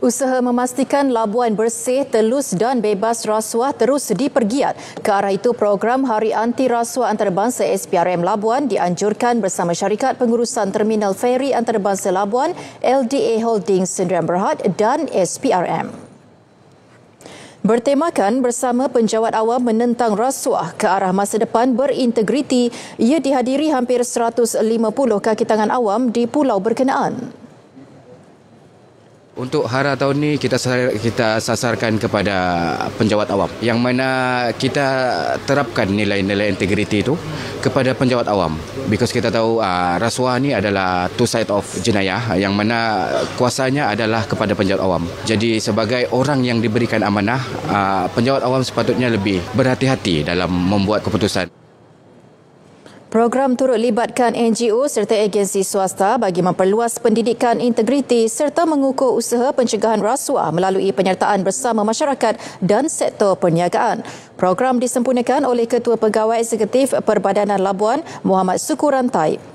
Usaha memastikan labuan bersih, telus dan bebas rasuah terus dipergiat. Ke arah itu, program Hari Anti Rasuah Antarabangsa SPRM Labuan dianjurkan bersama Syarikat Pengurusan Terminal Feri Antarabangsa Labuan, LDA Holdings Sdn Bhd dan SPRM. Bertemakan bersama penjawat awam menentang rasuah ke arah masa depan berintegriti, ia dihadiri hampir 150 kaki tangan awam di pulau berkenaan. Untuk hara tahun ini kita sasarkan kepada penjawat awam, yang mana kita terapkan nilai-nilai integriti itu kepada penjawat awam. Because kita tahu rasuah ni adalah two side of jenayah, yang mana kuasanya adalah kepada penjawat awam. Jadi sebagai orang yang diberikan amanah, penjawat awam sepatutnya lebih berhati-hati dalam membuat keputusan. Program turut libatkan NGO serta agensi swasta bagi memperluas pendidikan integriti serta mengukur usaha pencegahan rasuah melalui penyertaan bersama masyarakat dan sektor perniagaan. Program disempurnakan oleh Ketua Pegawai Eksekutif Perbadanan Labuan, Muhammad Sukurantai.